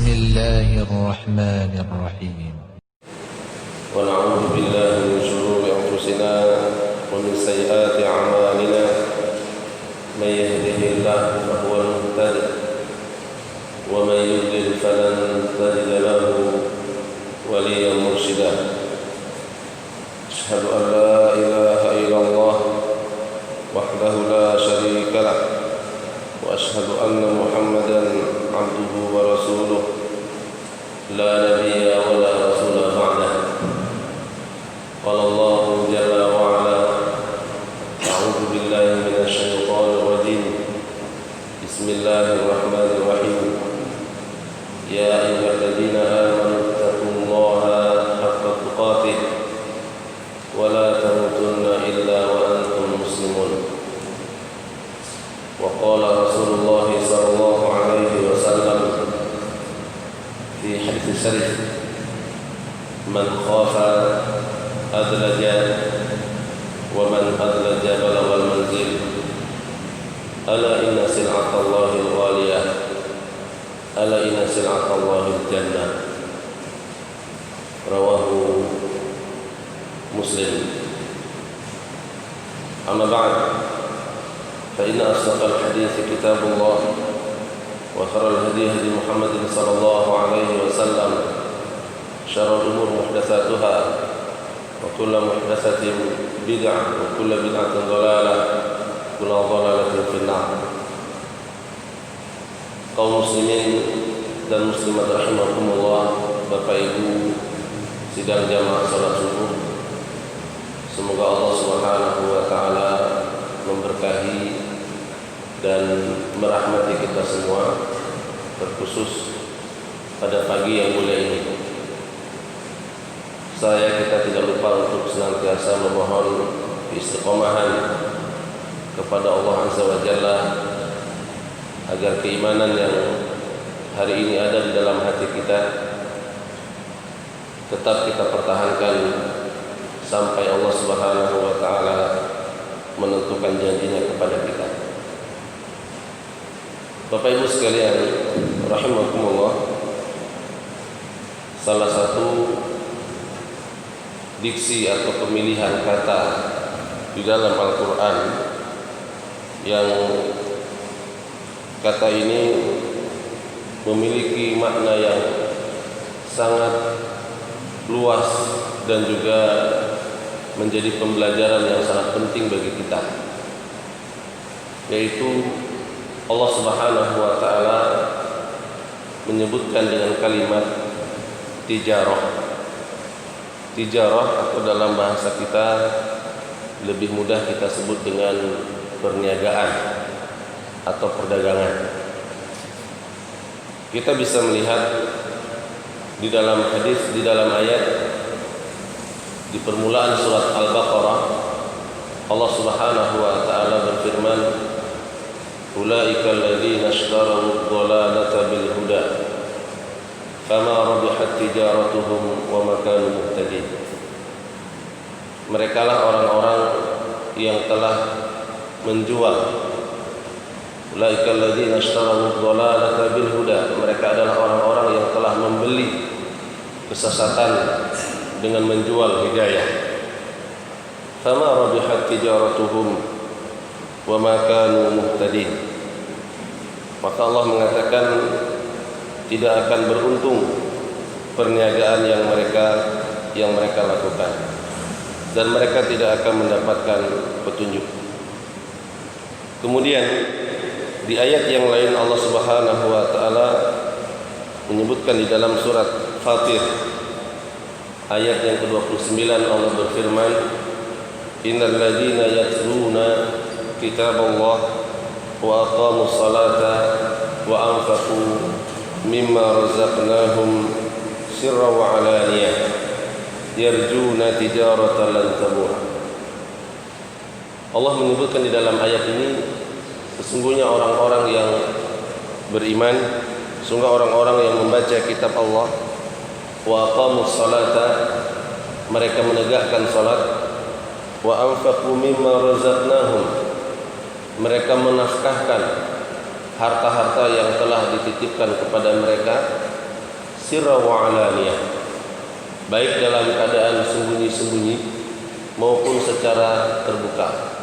بسم الله الرحمن الرحيم ونعوذ بالله من شرور أنفسنا ومن سيئات أعمالنا من يهده الله فهو المهتد ومن يضلل فلن تجد له وليا مرشدا أشهد أن لا إله إلا الله وحده لا شريك له وأشهد أن محمدا عبده ورسوله لا نبي ولا رسول بعده قال الله جل وعلا أعوذ بالله من الشيطان الرجيم بسم الله الرحمن الرحيم يا أيها الذين آمنوا اتقوا الله حق تقاته ولا تموتن إلا وأنتم مسلمون وقال رسول الله صلى الله عليه وسلم في حديث شريف من خاف أدلج ومن أدلج بلغ المنزل ألا إن سلعة الله الغالية ألا إن سلعة الله الجنة رواه مسلم أما بعد فإن أصدق الحديث كتاب الله وخير الهدي هدي محمد صلى الله عليه وسلم شر الأمور محدثاتها وكل محدثة بدعة وكل بدعة ضلالة وكل ضلالة في النار. Kaum muslimin dan muslimat rahimakumullah, Bapak Ibu sidang jamaah salat subuh, semoga Allah Subhanahu wa taala memberkahi dan merahmati kita semua, terkhusus pada pagi yang mulia ini. Kita tidak lupa untuk senantiasa memohon istiqomahan kepada Allah Azza wa Jalla agar keimanan yang hari ini ada di dalam hati kita tetap kita pertahankan sampai Allah Subhanahu wa taala menentukan janjinya kepada kita. Bapak Ibu sekalian rahimakumullah, salah satu diksi atau pemilihan kata di dalam Al-Quran yang kata ini memiliki makna yang sangat luas dan juga menjadi pembelajaran yang sangat penting bagi kita, yaitu Allah Subhanahu wa taala menyebutkan dengan kalimat tijarah. Tijarah atau dalam bahasa kita lebih mudah kita sebut dengan perniagaan atau perdagangan. Kita bisa melihat di dalam hadis, di dalam ayat di permulaan surat Al-Baqarah, Allah Subhanahu wa taala berfirman, "Ulaika alladziina ishtaraw ad-dhalalata bil huda, fama rabihat tijaratuhum wa ma kanu muhtadin." Merekalah orang-orang yang telah menjual. Ulaika alladziina ishtaraw ad-dhalalata bil huda. Mereka adalah orang-orang yang telah membeli kesesatan dengan menjual hidayah. Fama rabihat tijaratuhum wa ma kanu muhtadin. Maka Allah mengatakan tidak akan beruntung perniagaan yang mereka lakukan, dan mereka tidak akan mendapatkan petunjuk. Kemudian di ayat yang lain Allah Subhanahu wa taala menyebutkan di dalam surat Fatir ayat yang ke-29, Allah berfirman, "Innal ladzina yatluna kitaballah wa aqamus salata wa anfaqu mimma razaqnahum sirra wa alaniyah yarjuna tijaratan lan tabur." Allah menyebutkan di dalam ayat ini, sesungguhnya orang-orang yang beriman, sungguh orang-orang yang membaca kitab Allah, wa aqamus salata, mereka menegakkan salat, wa anfaqu mimma razaqnahum, mereka menafkahkan harta-harta yang telah dititipkan kepada mereka, sirra wa alaniyah, baik dalam keadaan sembunyi-sembunyi maupun secara terbuka.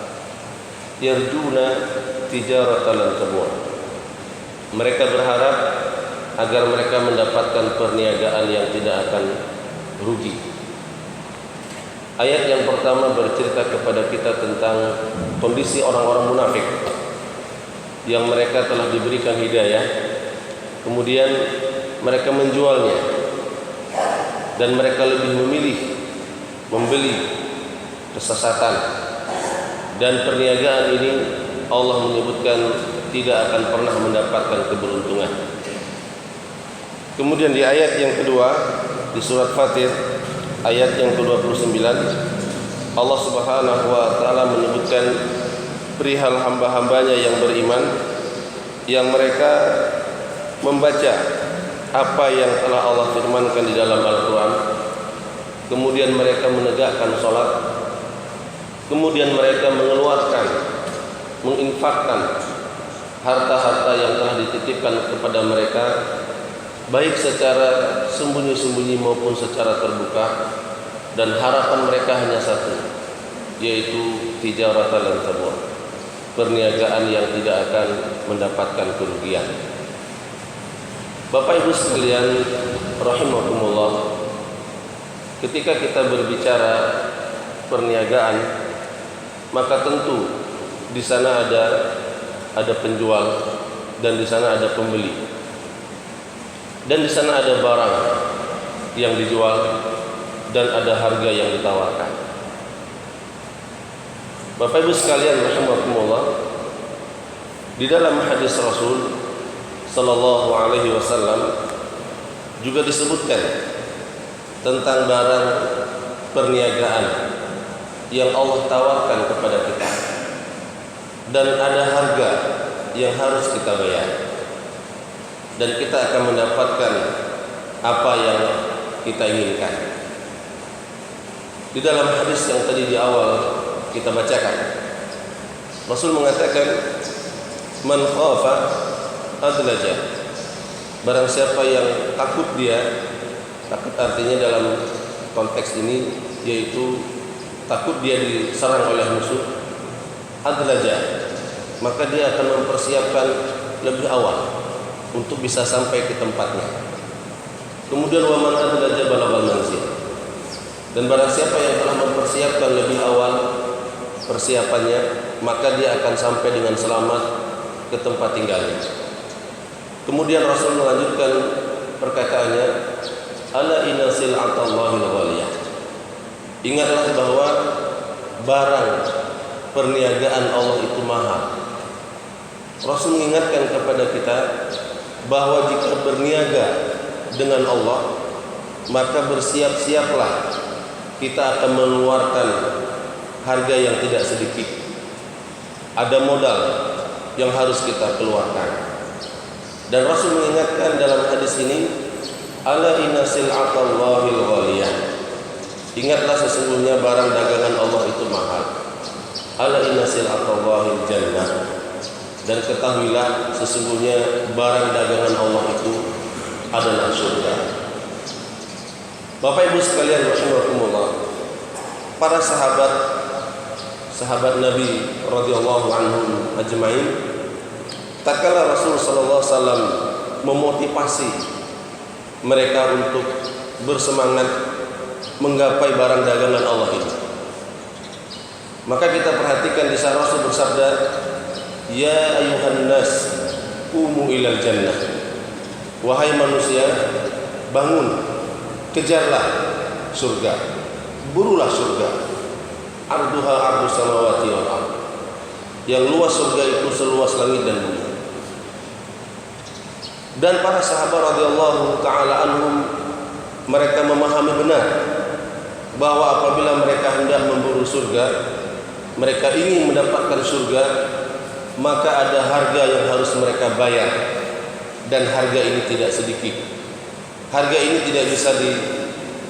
Yarjuna tijaratan lan tabur. Mereka berharap agar mereka mendapatkan perniagaan yang tidak akan rugi. Ayat yang pertama bercerita kepada kita tentang kondisi orang-orang munafik yang mereka telah diberikan hidayah, kemudian mereka menjualnya, dan mereka lebih memilih membeli kesesatan. Dan perniagaan ini Allah menyebutkan tidak akan pernah mendapatkan keberuntungan. Kemudian di ayat yang kedua di surat Fatir ayat yang ke-29, Allah Subhanahu wa taala menyebutkan perihal hamba-hambanya yang beriman, yang mereka membaca apa yang telah Allah firmankan di dalam Al-Quran, kemudian mereka menegakkan sholat, kemudian mereka mengeluarkan, menginfakkan harta-harta yang telah dititipkan kepada mereka, baik secara sembunyi-sembunyi maupun secara terbuka, dan harapan mereka hanya satu, yaitu tijaratan lan tabur, perniagaan yang tidak akan mendapatkan kerugian. Bapak Ibu sekalian rahimakumullah, ketika kita berbicara perniagaan, maka tentu di sana ada penjual dan di sana ada pembeli, dan di sana ada barang yang dijual dan ada harga yang ditawarkan. Bapak Ibu sekalian rahimakumullah, di dalam hadis Rasul sallallahu alaihi wasallam juga disebutkan tentang barang perniagaan yang Allah tawarkan kepada kita, dan ada harga yang harus kita bayar, dan kita akan mendapatkan apa yang kita inginkan. Di dalam hadis yang tadi di awal kita bacakan, Rasul mengatakan, man khafa adlaja, barang siapa yang takut, dia takut artinya dalam konteks ini yaitu takut dia diserang oleh musuh, adlaja, maka dia akan mempersiapkan lebih awal untuk bisa sampai ke tempatnya. Kemudian wa man adlaja balagal manzil, dan barang siapa yang telah mempersiapkan lebih awal persiapannya, maka dia akan sampai dengan selamat ke tempat tinggalnya. Kemudian Rasul melanjutkan perkataannya, ala inna sil'atallahi ghaliyah, ingatlah bahwa barang perniagaan Allah itu mahal. Rasul mengingatkan kepada kita bahwa jika berniaga dengan Allah, maka bersiap-siaplah kita akan mengeluarkan harga yang tidak sedikit. Ada modal yang harus kita keluarkan. Dan Rasul mengingatkan dalam hadis ini, ala inna sil'atallahi ghaliyah, ingatlah sesungguhnya barang dagangan Allah itu mahal. Ala inna sil'atallahi jannah, dan ketahuilah sesungguhnya barang dagangan Allah itu adalah surga. Bapak Ibu sekalian rahimakumullah, para sahabat Nabi radhiyallahu anhum ajmain, tatkala Rasul sallallahu alaihi wasallam memotivasi mereka untuk bersemangat menggapai barang dagangan Allah ini, maka kita perhatikan di sana Rasul bersabda, ya ayuhan nas qumu ilal jannah, wahai manusia, bangun, kejarlah surga, burulah surga. Arduha ardu samawati wal ardh, yang luas surga itu seluas langit dan bumi. Dan para sahabat radhiyallahu taala anhum, mereka memahami benar bahwa apabila mereka hendak memburu surga, mereka ingin mendapatkan surga, maka ada harga yang harus mereka bayar, dan harga ini tidak sedikit. Harga ini tidak bisa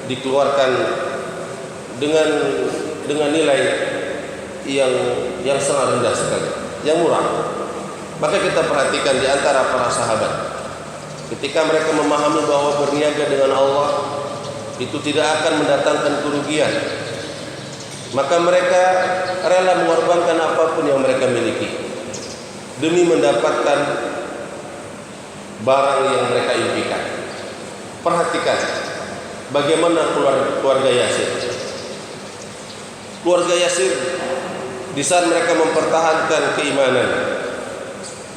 dikeluarkan dengan nilai yang sangat rendah sekali, yang murah. Maka kita perhatikan di antara para sahabat Ketika mereka memahami bahwa berniaga dengan Allah itu tidak akan mendatangkan kerugian, maka mereka rela mengorbankan apapun yang mereka miliki demi mendapatkan barang yang mereka impikan. Perhatikan bagaimana keluarga Yasir. Keluarga Yasir di saat mereka mempertahankan keimanan,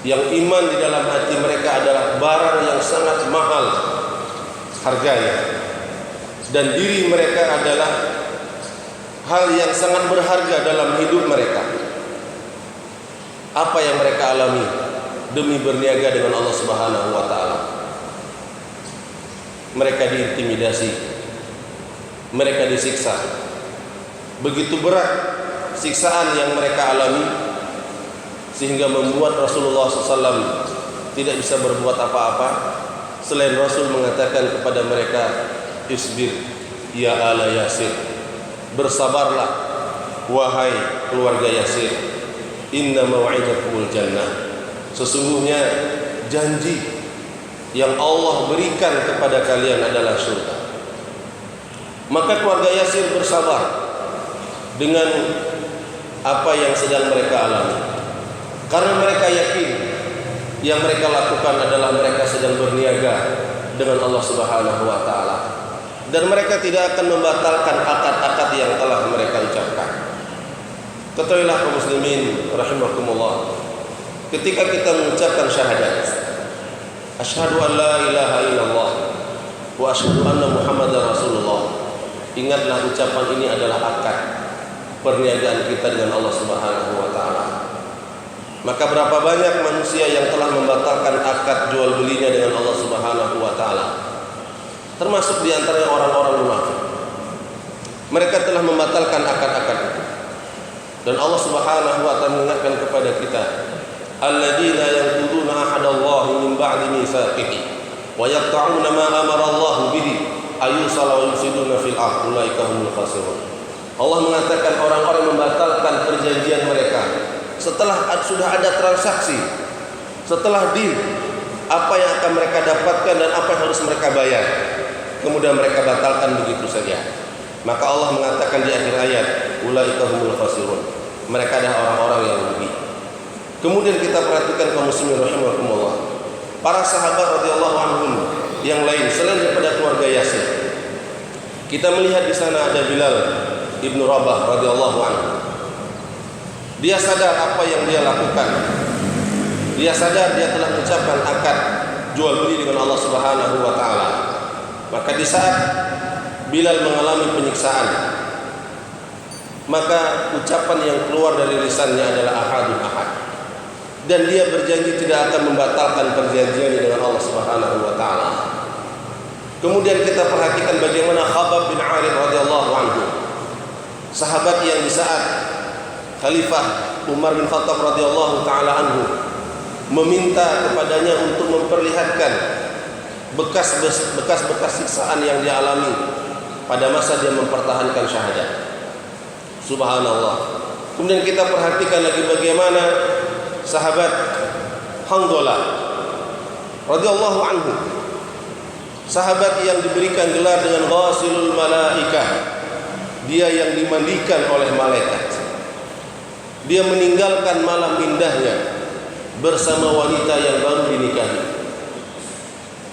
yang iman di dalam hati mereka adalah barang yang sangat mahal harganya, dan diri mereka adalah hal yang sangat berharga dalam hidup mereka. Apa yang mereka alami demi berniaga dengan Allah Subhanahu wa taala? Mereka diintimidasi, mereka disiksa. Begitu berat siksaan yang mereka alami sehingga membuat Rasulullah SAW tidak bisa berbuat apa-apa selain Rasul mengatakan kepada mereka, isbir ya ala Yasir, bersabarlah wahai keluarga Yasir, inna mau'idakumul jannah, sesungguhnya janji yang Allah berikan kepada kalian adalah surga. Maka keluarga Yasir bersabar dengan apa yang sedang mereka alami, karena mereka yakin yang mereka lakukan adalah mereka sedang berniaga dengan Allah Subhanahu wa taala, dan mereka tidak akan membatalkan akad-akad yang telah mereka ucapkan. Ketahuilah kaum muslimin rahimakumullah, ketika kita mengucapkan syahadat asyhadu an la ilaha illallah wa asyhadu anna muhammadar rasulullah, ingatlah ucapan ini adalah akad perniagaan kita dengan Allah Subhanahu wa taala. Maka berapa banyak manusia yang telah membatalkan akad jual belinya dengan Allah Subhanahu wa taala, termasuk di antaranya orang-orang munafik. Mereka telah membatalkan akad-akad itu. Dan Allah Subhanahu wa taala mengingatkan kepada kita, alladzina yanquduna ahadallahi min ba'di mitsaqihi wa yaqta'una ma amara Allah bihi ayusala wa yufsiduna fil ardh ulaika humul khasirun. Allah mengatakan orang-orang membatalkan perjanjian mereka setelah sudah ada transaksi, setelah deal apa yang akan mereka dapatkan dan apa yang harus mereka bayar, kemudian mereka batalkan begitu saja. Maka Allah mengatakan di akhir ayat, ulaika humul khasirun, mereka adalah orang-orang yang rugi. Kemudian kita perhatikan kaum muslimin rahimakumullah, para sahabat radhiyallahu anhum yang lain selain daripada keluarga Yasir. Kita melihat di sana ada Bilal Ibnu Rabah radhiyallahu anhu. Dia sadar apa yang dia lakukan. Dia sadar dia telah mengucapkan akad jual beli dengan Allah Subhanahu wa taala. Maka di saat Bilal mengalami penyiksaan, maka ucapan yang keluar dari lisannya adalah ahadun ahad. Dan dia berjanji tidak akan membatalkan perjanjiannya dengan Allah Subhanahu wa taala. Kemudian kita perhatikan bagaimana Khabbab bin Arif radhiyallahu anhu, sahabat yang di saat Khalifah Umar bin Khattab radhiyallahu taala anhu meminta kepadanya untuk memperlihatkan bekas-bekas siksaan yang dia alami pada masa dia mempertahankan syahadat. Subhanallah. Kemudian kita perhatikan lagi bagaimana sahabat Hanzalah radhiyallahu anhu, sahabat yang diberikan gelar dengan ghasilul malaikah, dia yang dimandikan oleh malaikat. Dia meninggalkan malam indahnya bersama wanita yang baru dinikahi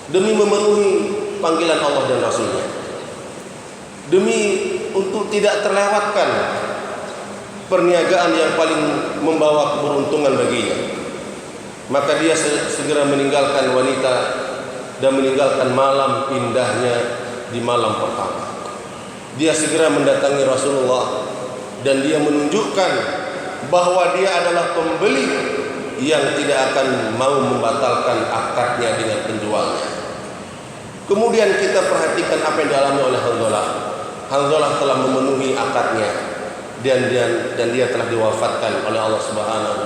demi memenuhi panggilan Allah dan Rasulnya, demi untuk tidak terlewatkan perniagaan yang paling membawa keberuntungan baginya. Maka dia segera meninggalkan wanita dan meninggalkan malam indahnya di malam pertama. Dia segera mendatangi Rasulullah dan dia menunjukkan bahwa dia adalah pembeli yang tidak akan mau membatalkan akadnya dengan penjualnya. Kemudian kita perhatikan apa yang dialami oleh Hanzalah. Hanzalah telah memenuhi akadnya dan dia telah diwafatkan oleh Allah Subhanahu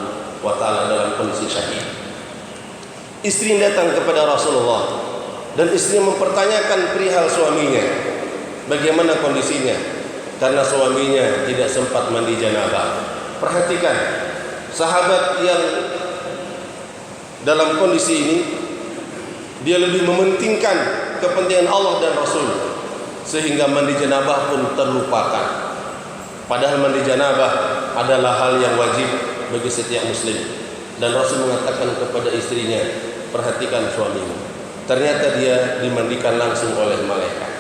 wa taala dalam kondisi syahid. Istri datang kepada Rasulullah dan istri mempertanyakan perihal suaminya, bagaimana kondisinya, karena suaminya tidak sempat mandi janabah. Perhatikan sahabat yang dalam kondisi ini Dia lebih mementingkan kepentingan Allah dan Rasul, sehingga mandi janabah pun terlupakan. Padahal mandi janabah adalah hal yang wajib bagi setiap muslim. Dan Rasul mengatakan kepada istrinya, perhatikan suamimu. Ternyata dia dimandikan langsung oleh malaikat,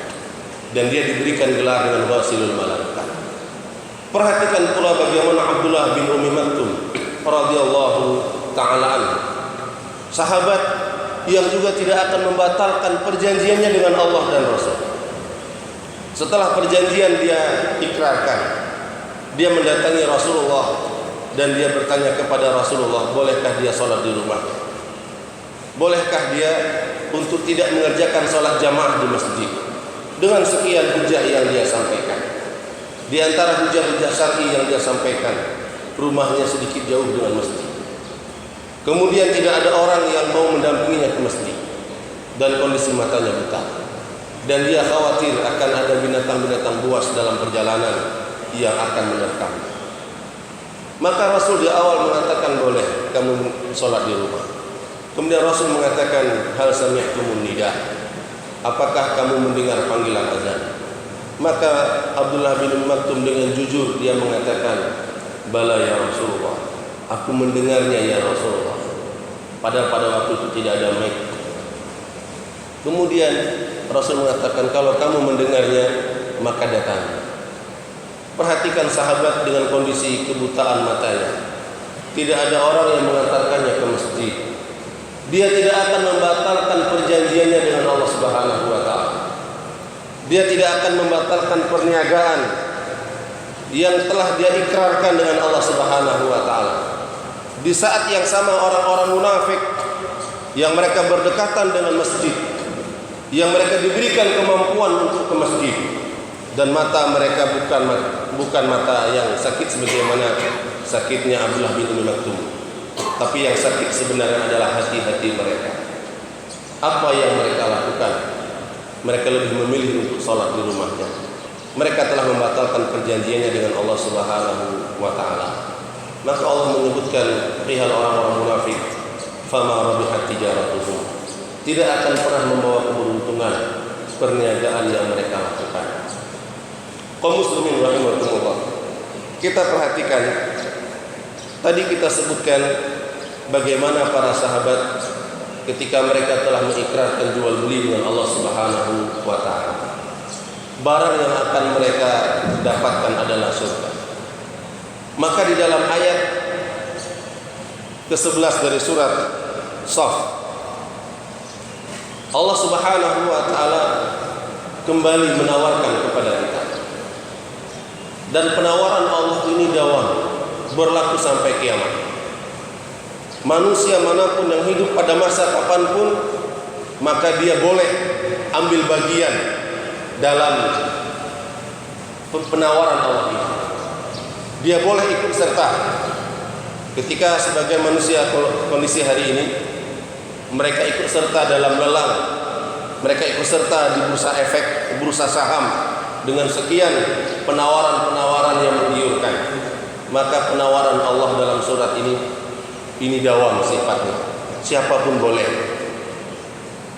dan dia diberikan gelar dengan ghasilul malaikat. Perhatikan pula bagaimana Abdullah bin Ummi Maktum radhiyallahu ta'ala anhu, sahabat yang juga tidak akan membatalkan perjanjiannya dengan Allah dan Rasul. Setelah perjanjian dia ikrarkan, dia mendatangi Rasulullah dan dia bertanya kepada Rasulullah, bolehkah dia sholat di rumah? Bolehkah dia untuk tidak mengerjakan sholat jamaah di masjid? Dengan sekian hujah yang dia sampaikan. Di antara hujah-hujah syar'i yang dia sampaikan, rumahnya sedikit jauh dengan masjid. Kemudian tidak ada orang yang mau mendampinginya ke masjid, dan kondisi matanya buta, dan dia khawatir akan ada binatang-binatang buas dalam perjalanan yang akan menerkam. Maka Rasul di awal mengatakan, boleh kamu sholat di rumah. Kemudian Rasul mengatakan, hal sami'tumun nida, apakah kamu mendengar panggilan azan? Maka Abdullah bin Maktum dengan jujur dia mengatakan, bala ya Rasulullah, aku mendengarnya ya Rasulullah. Padahal pada waktu itu tidak ada mic. Kemudian Rasul mengatakan, kalau kamu mendengarnya maka datang. Perhatikan sahabat dengan kondisi kebutaan matanya. Tidak ada orang yang mengantarkannya ke masjid. Dia tidak akan membatalkan perjanjiannya dengan Allah Subhanahu wa taala. Dia tidak akan membatalkan perniagaan yang telah dia ikrarkan dengan Allah Subhanahu wa taala. Di saat yang sama orang-orang munafik yang mereka berdekatan dengan masjid, yang mereka diberikan kemampuan untuk ke masjid, dan mata mereka bukan mata yang sakit sebagaimana sakitnya Abdullah bin Ummi Maktum, tapi yang sakit sebenarnya adalah hati-hati mereka. Apa yang mereka lakukan? Mereka lebih memilih untuk sholat di rumahnya. Mereka telah membatalkan perjanjiannya dengan Allah Subhanahu wa taala. Maka Allah menyebutkan perihal orang-orang munafik, fama rabihat tijaratuhum, tidak akan pernah membawa keberuntungan perniagaan yang mereka lakukan. Kaum muslimin rahimakumullah, kita perhatikan tadi kita sebutkan bagaimana para sahabat ketika mereka telah mengikrarkan jual beli dengan Allah Subhanahu wa taala, barang yang akan mereka dapatkan adalah surga. Maka di dalam ayat ke-11 dari surat Shaf, Allah Subhanahu wa taala kembali menawarkan kepada kita. Dan penawaran Allah ini dawam, berlaku sampai kiamat. Manusia manapun yang hidup pada masa kapanpun, maka dia boleh ambil bagian dalam penawaran Allah ini. Dia boleh ikut serta. Ketika sebagai manusia kondisi hari ini, mereka ikut serta dalam lelang, mereka ikut serta di bursa efek, bursa saham, dengan sekian penawaran-penawaran yang menggiurkan. Maka penawaran Allah dalam surat ini dawam sifatnya. Siapapun boleh,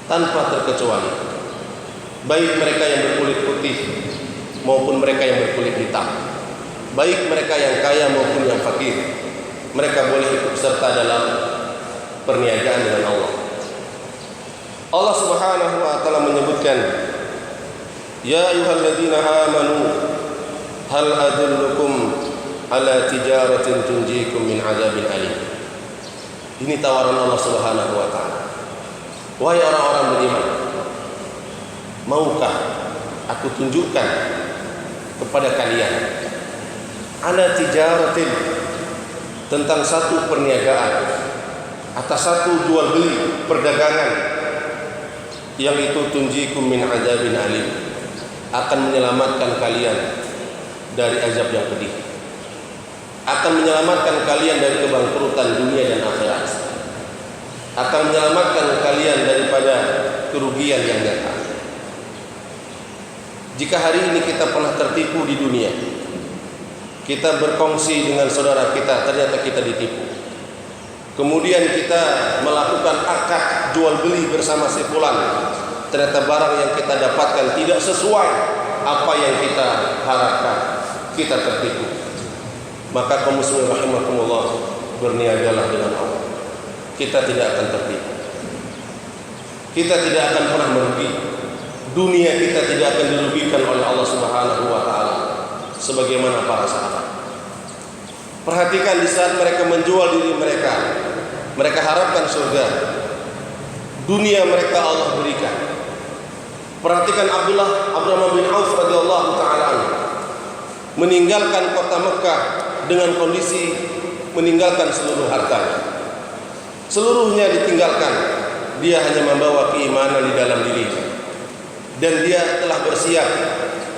tanpa terkecuali, baik mereka yang berkulit putih maupun mereka yang berkulit hitam, baik mereka yang kaya maupun yang fakir, mereka boleh ikut serta dalam perniagaan dengan Allah. Allah Subhanahu wa taala menyebutkan, ya ayyuhalladzina amanu hal adullukum ala tijaratin tunjikum min adzabin alim. Ini tawaran Allah Subhanahu wa taala. Wahai orang-orang beriman, maukah aku tunjukkan kepada kalian ala tijaratin, tentang satu perniagaan, atas satu jual beli perdagangan yang itu tunjikum min adzabin alim, akan menyelamatkan kalian dari azab yang pedih, akan menyelamatkan kalian dari kebangkrutan dunia dan akhirat, akan menyelamatkan kalian daripada kerugian yang datang. Jika hari ini kita pernah tertipu di dunia, kita berkongsi dengan saudara kita, ternyata kita ditipu. kemudian kita melakukan akad jual beli bersama si fulan, ternyata barang yang kita dapatkan tidak sesuai apa yang kita harapkan, kita tertipu. Maka kaum muslimin rahimakumullah, berniagalah dengan Allah. Kita tidak akan tertipu, kita tidak akan pernah merugi. Dunia kita tidak akan dirugikan oleh Allah Subhanahu wa taala sebagaimana para sahabat. Perhatikan di saat mereka menjual diri mereka, mereka harapkan surga. Dunia mereka Allah berikan. Perhatikan Abdurrahman bin Auf radhiyallahu taala meninggalkan kota Mekah dengan kondisi meninggalkan seluruh hartanya. Seluruhnya ditinggalkan. Dia hanya membawa keimanan di dalam dirinya. Dan dia telah bersiap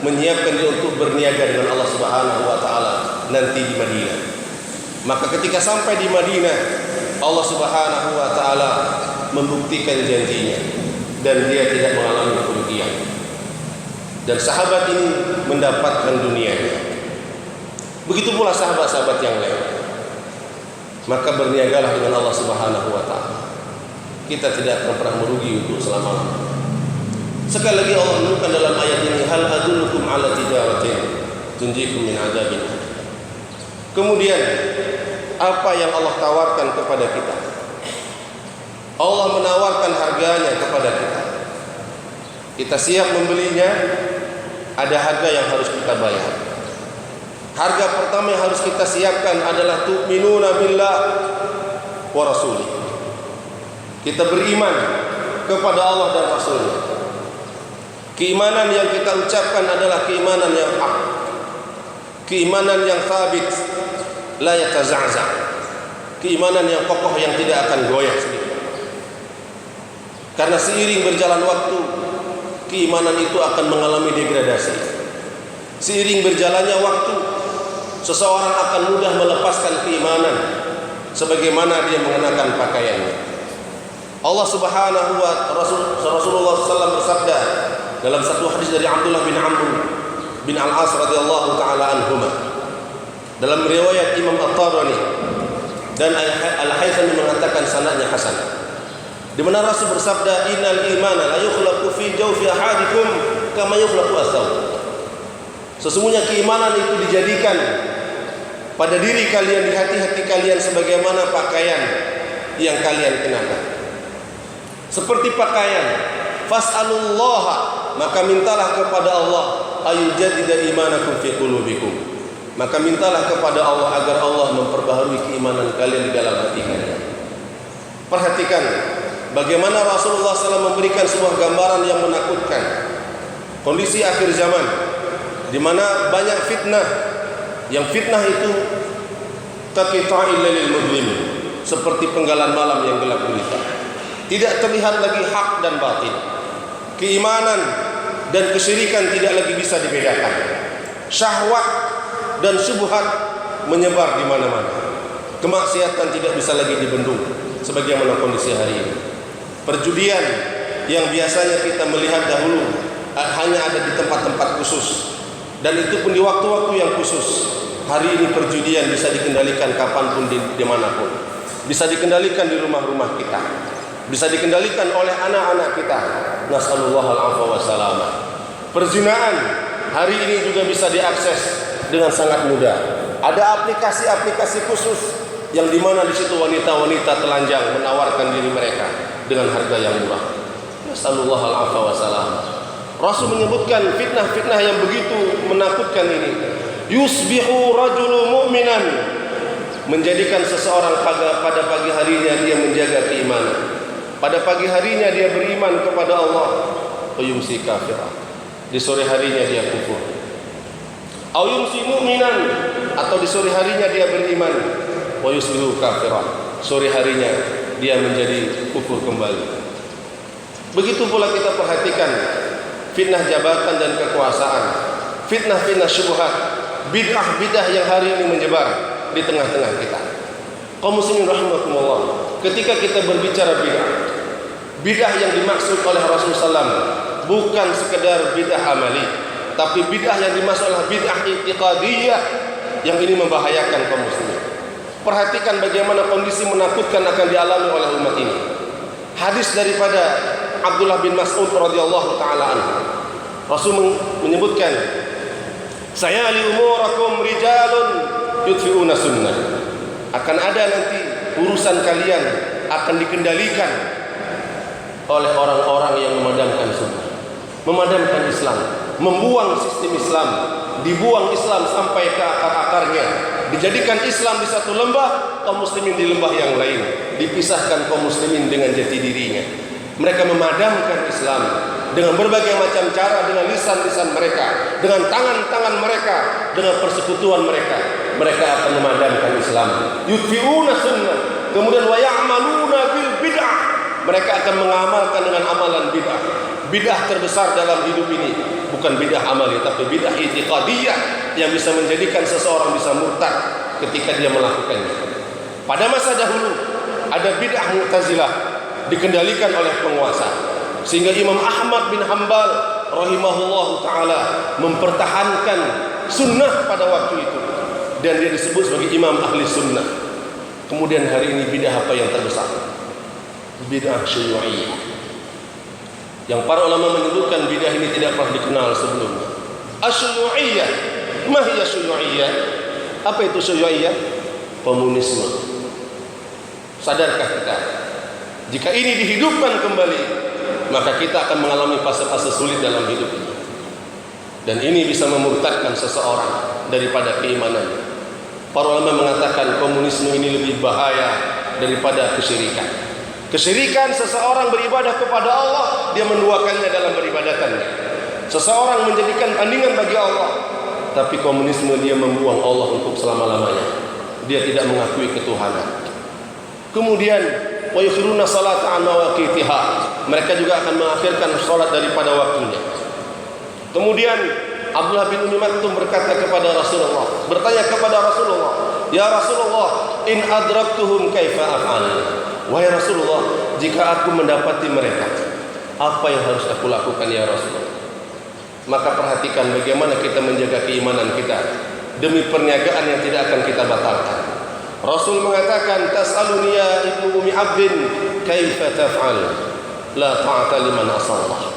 menyiapkan diri untuk berniaga dengan Allah Subhanahu wa taala nanti di Madinah. Maka ketika sampai di Madinah, Allah Subhanahu wa taala membuktikan janjinya dan dia tidak mengalami kerugian. Dan sahabat ini mendapatkan dunianya. Begitu pula sahabat-sahabat yang lain. Maka berniagalah dengan Allah Subhanahu wa taala. Kita tidak akan pernah merugi untuk selama-lamanya. Sekali lagi Allah menunjukkan dalam ayat ini, hal adullukum ala tijaratin tunjikum min adzabin. Kemudian apa yang Allah tawarkan kepada kita? Allah menawarkan harganya kepada kita. Kita siap membelinya, ada harga yang harus kita bayar. Harga pertama yang harus kita siapkan adalah tu'minuna billah wa rasulih. Kita beriman kepada Allah dan Rasulnya. Keimanan yang kita ucapkan adalah keimanan yang hak, keimanan yang sabit, la yataza'za, keimanan yang kokoh yang tidak akan goyah sedikit. Karena seiring berjalan waktu, keimanan itu akan mengalami degradasi. Seiring berjalannya waktu, seseorang akan mudah melepaskan keimanan sebagaimana dia mengenakan pakaiannya. Allah Subhanahu wa Rasulullah SAW bersabda dalam satu hadis dari Abdullah bin Amr bin Al-As radhiyallahu taala anhuma, dalam riwayat Imam At-Tabrani dan Al-Haythami mengatakan sanadnya hasan, di mana Rasul bersabda, innal imana la yukhlaqu fi jawfi ahadikum kama yukhlaqu as-saw. Sesungguhnya keimanan itu dijadikan pada diri kalian, di hati-hati kalian sebagaimana pakaian yang kalian kenakan. Seperti pakaian, fas'alullaha, maka mintalah kepada Allah, ayujaddida imanakum fi qulubikum, maka mintalah kepada Allah agar Allah memperbaharui keimanan kalian di dalam hati kalian. Perhatikan bagaimana Rasulullah SAW memberikan sebuah gambaran yang menakutkan. Kondisi akhir zaman di mana banyak fitnah, yang fitnah itu taqita'il lailil mudlim, seperti penggalan malam yang gelap gulita. Tidak terlihat lagi hak dan batil, keimanan dan kesyirikan tidak lagi bisa dibedakan. Syahwat dan syubhat menyebar di mana-mana. Kemaksiatan tidak bisa lagi dibendung sebagaimana kondisi hari ini. Perjudian yang biasanya kita melihat dahulu hanya ada di tempat-tempat khusus, dan itu pun di waktu-waktu yang khusus. Hari ini perjudian bisa dikendalikan kapanpun, di manapun. Bisa dikendalikan di rumah-rumah kita, bisa dikendalikan oleh anak-anak kita. Nas'alullahal afwa wassalamah. Perzinaan hari ini juga bisa diakses dengan sangat mudah. Ada aplikasi-aplikasi khusus yang dimana di situ wanita-wanita telanjang menawarkan diri mereka dengan harga yang murah. Nas'alullahal afwa wassalamah. Rasul menyebutkan fitnah-fitnah yang begitu menakutkan ini. Yusbihu rajulu mu'minan, menjadikan seseorang pada pagi harinya dia menjaga keimanan. Pada pagi harinya dia beriman kepada Allah, yumsi kafirah, di sore harinya dia kufur. Au yumsi mu'minan, atau di sore harinya dia beriman, wa yusbihu kafirah, sore harinya dia menjadi kufur kembali. Begitu pula kita perhatikan fitnah jabatan dan kekuasaan, fitnah-fitnah syubhat, bid'ah-bid'ah yang hari ini menyebar di tengah-tengah kita. Kaum muslimin rahimakumullah, ketika kita berbicara bid'ah yang dimaksud oleh Rasulullah SAW bukan sekedar bid'ah amali, tapi bid'ah yang dimaksud adalah bid'ah i'tiqadiyah yang ini membahayakan kaum muslimin. Perhatikan bagaimana kondisi menakutkan akan dialami oleh umat ini. Hadis daripada Abdullah bin Mas'ud radhiyallahu taala anhu. Rasul menyebutkan, "Sayali umurakum rijalun yudfi'una sunnah." Akan ada nanti urusan kalian akan dikendalikan oleh orang-orang yang memadamkan sunnah, memadamkan Islam, membuang sistem Islam, dibuang Islam sampai ke akar-akarnya, dijadikan Islam di satu lembah, kaum muslimin di lembah yang lain, dipisahkan kaum muslimin dengan jati dirinya. Mereka memadamkan Islam dengan berbagai macam cara, dengan lisan-lisan mereka, dengan tangan-tangan mereka, dengan persekutuan mereka. Mereka akan memadamkan Islam. Yudfi'una sunnah. Kemudian wa ya'maluna bil bid'ah. Mereka akan mengamalkan dengan amalan bid'ah. Bid'ah terbesar dalam hidup ini bukan bid'ah amali, tapi bid'ah i'tiqadiyah yang bisa menjadikan seseorang bisa murtad ketika dia melakukannya. Pada masa dahulu ada bid'ah Mu'tazilah dikendalikan oleh penguasa, sehingga Imam Ahmad bin Hanbal rahimahullahu taala mempertahankan sunnah pada waktu itu, dan dia disebut sebagai imam ahli sunnah. Kemudian hari ini bid'ah apa yang terbesar? Bid'ah syu'iyah, yang para ulama menyebutkan bid'ah ini tidak pernah dikenal sebelumnya. Asyu'iyah, ma hiya syu'iyah? Apa itu syu'iyah? Komunisme. Sadarkah kita? Jika ini dihidupkan kembali, maka kita akan mengalami fase-fase sulit dalam hidup ini. Dan ini bisa memurtadkan seseorang daripada keimanannya. Para ulama mengatakan komunisme ini lebih bahaya daripada kesyirikan. Kesyirikan, seseorang beribadah kepada Allah, dia menduakannya dalam beribadatannya. Seseorang menjadikan tandingan bagi Allah. Tapi komunisme, dia membuang Allah untuk selama-lamanya. Dia tidak mengakui ketuhanan. Kemudian wa yukhiruna salata an mawaqitiha. Mereka juga akan mengakhirkan salat daripada waktunya. Kemudian Abdullah bin Umi Maktum berkata kepada Rasulullah, bertanya kepada Rasulullah, "Ya Rasulullah, in adraktuhum kaifa af'al?" Wahai Rasulullah, jika aku mendapati mereka, apa yang harus aku lakukan ya Rasulullah? Maka perhatikan bagaimana kita menjaga keimanan kita demi perniagaan yang tidak akan kita batalkan. Rasul mengatakan, "Tas'aluni ya ibnu Ummi Abdin kaifa taf'al? La ta'ata liman asallah."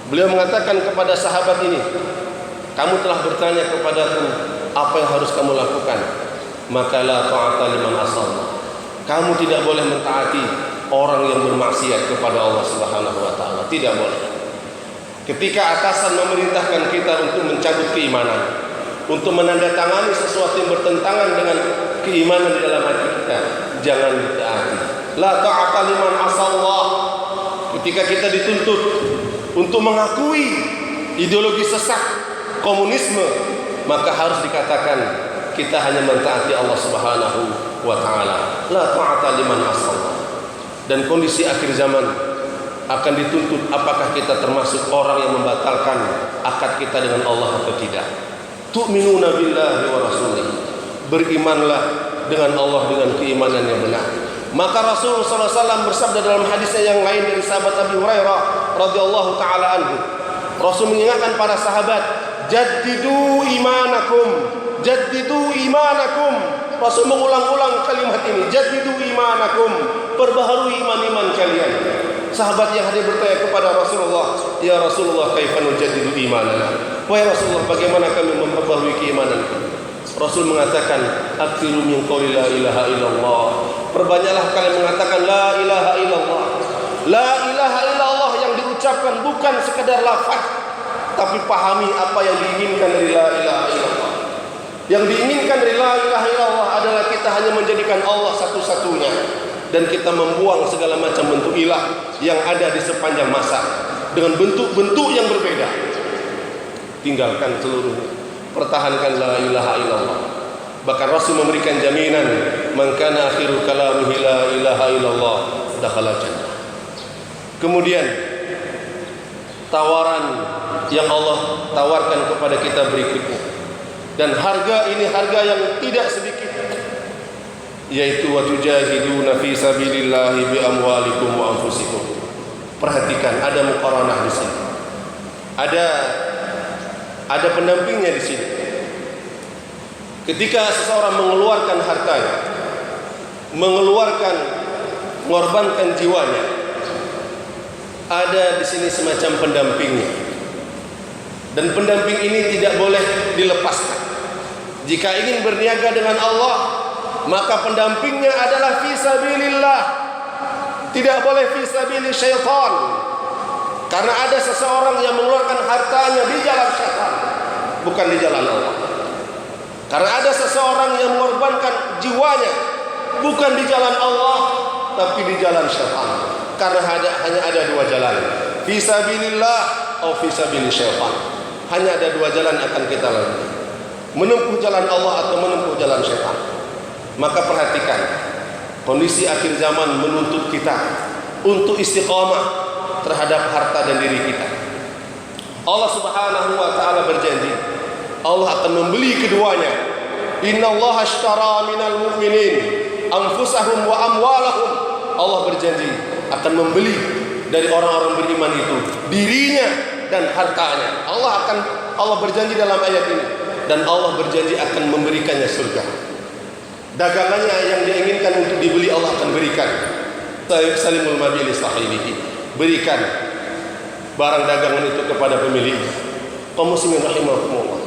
Beliau mengatakan kepada sahabat ini, "Kamu telah bertanya kepadaku apa yang harus kamu lakukan, maka la ta'ata liman asallah." Kamu tidak boleh mentaati orang yang bermaksiat kepada Allah Subhanahu wa taala, tidak boleh. Ketika atasan memerintahkan kita untuk mencabut keimanan, untuk menandatangani sesuatu yang bertentangan dengan keimanan di dalam hati kita, jangan ditaati. La ta'ata liman asallah. Ketika kita dituntut untuk mengakui ideologi sesat komunisme, maka harus dikatakan kita hanya mentaati Allah Subhanahu wa taala. La ta'ata liman asallah. Dan kondisi akhir zaman akan dituntut apakah kita termasuk orang yang membatalkan akad kita dengan Allah atau tidak. Tu'minuna billahi wa rasulih. Berimanlah dengan Allah dengan keimanan yang benar. Maka Rasul SAW bersabda dalam hadisnya yang lain dari sahabat Abi Hurairah radhiyallahu taala anhu. Rasul mengingatkan para sahabat, "Jaddidu imanakum, jaddidu imanakum." Rasul mengulang-ulang kalimat ini, "Jaddidu imanakum." Perbaharui iman-iman kalian. Sahabat yang hadir bertanya kepada Rasulullah, "Ya Rasulullah, kaifa nujaddidu imanana?" Wahai Rasulullah, bagaimana kami memperbaharui keimanan? Rasul mengatakan, "Aktsiru min qouli la ilaha illallah." Perbanyaklah kalian mengatakan la ilaha illallah. La ilaha illallah yang diucapkan bukan sekedar lafaz, tapi pahami apa yang diinginkan dari la ilaha illallah. Yang diinginkan dari la ilaha illallah adalah kita hanya menjadikan Allah satu-satunya, dan kita membuang segala macam bentuk ilah yang ada di sepanjang masa dengan bentuk-bentuk yang berbeda. Tinggalkan seluruhnya, pertahankan la ilaha illallah. Bahkan Rasul memberikan jaminan, "Man kana akhiru kalamihi la ilaha illallah dakhala jannah." Kemudian tawaran yang Allah tawarkan kepada kita berikutnya, dan harga ini harga yang tidak sedikit, yaitu wa tujahiduna fi sabilillahi bi amwalikum wa anfusikum. Perhatikan, ada muqaranah di sini. Ada pendampingnya di sini. Ketika seseorang mengeluarkan hartanya, mengorbankan jiwanya, ada di sini semacam pendampingnya. Dan pendamping ini tidak boleh dilepaskan. Jika ingin berniaga dengan Allah, maka pendampingnya adalah fi sabilillah. Tidak boleh fi sabili syaitan. Karena ada seseorang yang mengeluarkan hartanya di jalan syaitan, bukan di jalan Allah. Karena ada seseorang yang mengorbankan jiwanya, bukan di jalan Allah, tapi di jalan syaitan. Karena hanya ada dua jalan, fi sabilillah atau fi sabili syaitan. Hanya ada dua jalan yang akan kita lalui, menempuh jalan Allah atau menempuh jalan syaitan. Maka perhatikan, kondisi akhir zaman menuntut kita untuk istiqamah terhadap harta dan diri kita. Allah Subhanahu wa taala berjanji, Allah akan membeli keduanya. Innallaha ashtara minal mu'minin anfusahum wa amwalahum. Allah berjanji akan membeli dari orang-orang beriman itu dirinya dan hartanya. Allah berjanji dalam ayat ini, dan Allah berjanji akan memberikannya surga. Dagangannya yang diinginkan untuk dibeli, Allah akan berikan. Salimul mabili sahibihi, berikan barang dagangan itu kepada pemiliknya. Kaum muslimin rahimakumullah,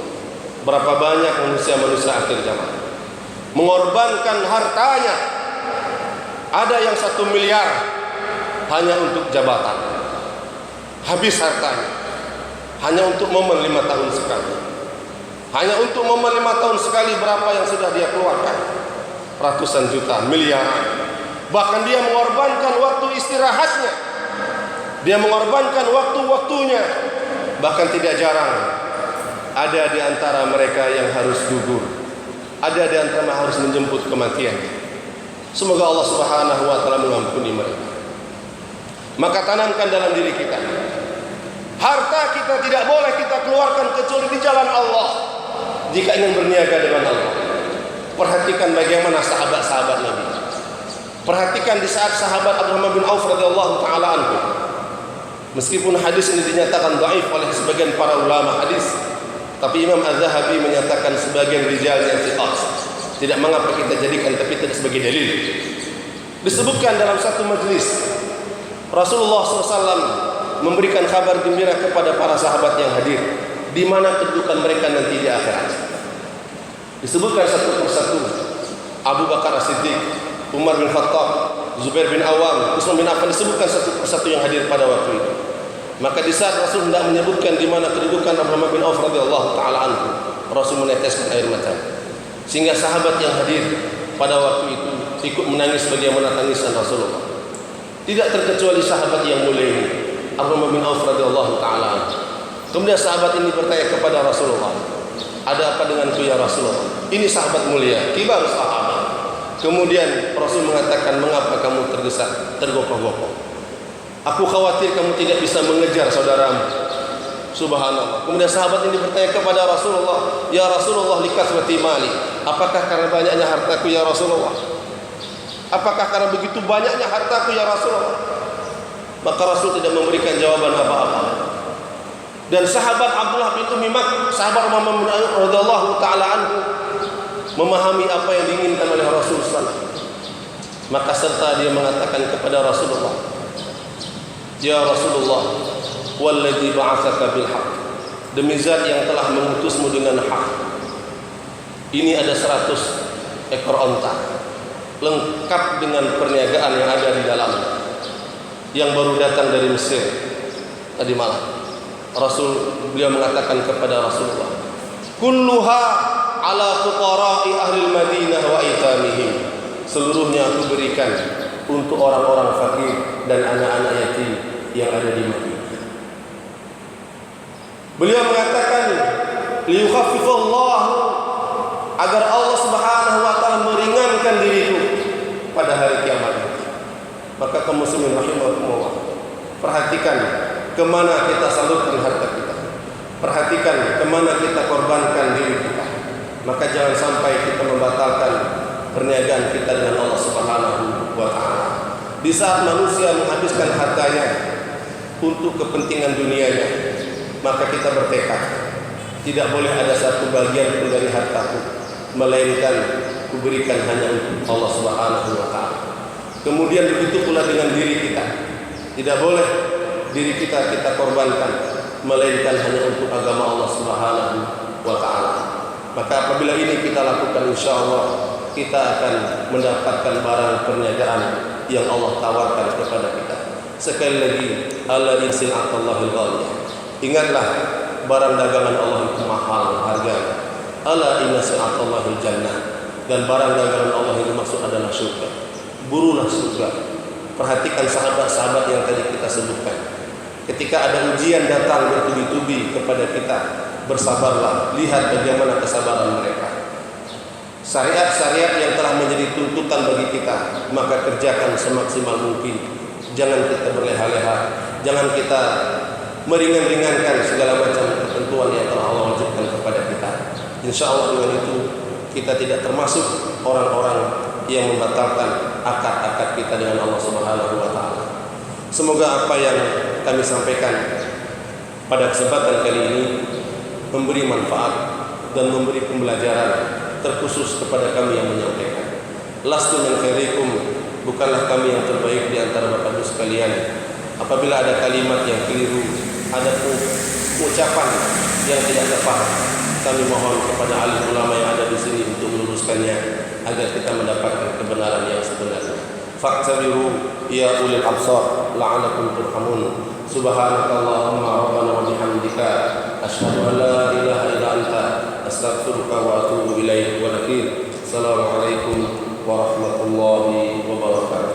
berapa banyak manusia-manusia akhir zaman mengorbankan hartanya. Ada yang 1 miliar hanya untuk jabatan, habis hartanya hanya untuk momen 5 tahun sekali. Hanya untuk momen 5 tahun sekali, berapa yang sudah dia keluarkan? Ratusan juta, miliaran. Bahkan dia mengorbankan waktu istirahatnya, dia mengorbankan waktu-waktunya. Bahkan tidak jarang ada di antara mereka yang harus gugur, ada di antara mereka harus menjemput kematian. Semoga Allah Subhanahu wa taala mengampuni mereka. Maka tanamkan dalam diri kita, harta kita tidak boleh kita keluarkan kecuali di jalan Allah. Jika ingin berniaga dengan Allah, perhatikan bagaimana sahabat-sahabat Nabi. Perhatikan di saat sahabat Abdurrahman bin Auf radhiyallahu taala anhu. Meskipun hadis ini dinyatakan dhaif oleh sebagian para ulama hadis, tapi Imam Az-Zahabi menyatakan sebagian rijalnya thiqat. Tidak mengapa kita jadikan, tapi tidak sebagai dalil. Disebutkan dalam satu majlis, Rasulullah SAW memberikan kabar gembira kepada para sahabat yang hadir, di mana kedudukan mereka nanti di akhirat. Disebutkan satu persatu, Abu Bakar As-Siddiq, Umar bin Khattab, Zubair bin Awam, Utsman bin Affan, disebutkan satu persatu yang hadir pada waktu itu. Maka di saat Rasul hendak menyebutkan di mana kedudukan Abdurrahman bin Auf radhiyallahu taala anhu, Rasul meneteskan air mata. Sehingga sahabat yang hadir pada waktu itu ikut menangis bagaimana tangisan Rasulullah. Tidak terkecuali sahabat yang mulia ini, Abdurrahman bin Auf radhiyallahu taala anhu. Kemudian sahabat ini bertanya kepada Rasulullah, "Ada apa denganku ya Rasulullah?" Ini sahabat mulia, kibar sahabat. Kemudian Rasul mengatakan, "Mengapa kamu tergesa, tergopoh-gopoh? Aku khawatir kamu tidak bisa mengejar saudaramu." Subhanallah. Kemudian sahabat ini bertanya kepada Rasulullah, "Ya Rasulullah, likaswati mali." Apakah karena banyaknya hartaku ya Rasulullah? Apakah karena begitu banyaknya hartaku ya Rasulullah? Maka Rasul tidak memberikan jawaban apa-apa. Dan sahabat Abdullah bin Umi Maktum, sahabat Muhammad bin radhiyallahu taala anhu, memahami apa yang diinginkan oleh Rasulullah. Maka serta dia mengatakan kepada Rasulullah, "Ya Rasulullah, walladzi ba'atsaka bil haqq." Demi zat yang telah mengutusmu dengan hak. Ini ada 100 ekor onta, lengkap dengan perniagaan yang ada di dalamnya, yang baru datang dari Mesir tadi malam. Beliau mengatakan kepada Rasulullah, "Kulluha ala fuqara'i ahli Madinah wa aitamihim." Seluruhnya aku berikan untuk orang-orang fakir dan anak-anak yatim yang ada di Madinah. Beliau mengatakan, "Liyukhaffifallahu," agar Allah Subhanahu wa taala meringankan diriku pada hari kiamat. Maka kaum muslimin rahimakumullah, perhatikan kemana kita salurkan harta kita. Perhatikan kemana kita korbankan diri kita. Maka jangan sampai kita membatalkan perniagaan kita dengan Allah Subhanahu wa taala. Di saat manusia menghabiskan hartanya untuk kepentingan dunianya, maka kita bertekad tidak boleh ada satu bagian pun dari hartaku melainkan kuberikan hanya untuk Allah Subhanahu wa taala. Kemudian begitu pula dengan diri kita. Tidak boleh diri kita korbankan melainkan hanya untuk agama Allah Subhanahu wa taala. Maka apabila ini kita lakukan, insyaallah kita akan mendapatkan barang perniagaan yang Allah tawarkan kepada kita. Sekali lagi, ala sil'atullahil ghaliyah. Ingatlah, barang dagangan Allah itu mahal harganya. Ala inna sil'atullahil jannah. Dan barang dagangan Allah yang dimaksud adalah surga. Burulah surga. Perhatikan sahabat-sahabat yang tadi kita sebutkan. Ketika ada ujian datang bertubi-tubi kepada kita, bersabarlah. Lihat bagaimana kesabaran mereka. Syariat-syariat yang telah menjadi tuntutan bagi kita, maka kerjakan semaksimal mungkin. Jangan kita berleha-leha, jangan kita meringan-ringankan segala macam ketentuan yang telah Allah wajibkan kepada kita. Insya Allah dengan itu kita tidak termasuk orang-orang yang membatalkan akad-akad kita dengan Allah Subhanahu wa taala. Semoga apa yang kami sampaikan pada kesempatan kali ini memberi manfaat dan memberi pembelajaran terkhusus kepada kami yang menyampaikan. Lastu min khairikum, bukanlah kami yang terbaik di antara Bapak Ibu sekalian. Apabila ada kalimat yang keliru, ada ucapan yang tidak tepat, kami mohon kepada alim ulama yang ada di sini untuk meluruskannya agar kita mendapatkan kebenaran yang sebenarnya. Fa'tabiru ya ulil absar la'alakum turhamun. Subhanakallahumma rabbana wa bihamdika asyhadu an la ilaha illa anta astaghfiruka wa atubu ilaik wa nakir. Assalamualaikum warahmatullahi wabarakatuh.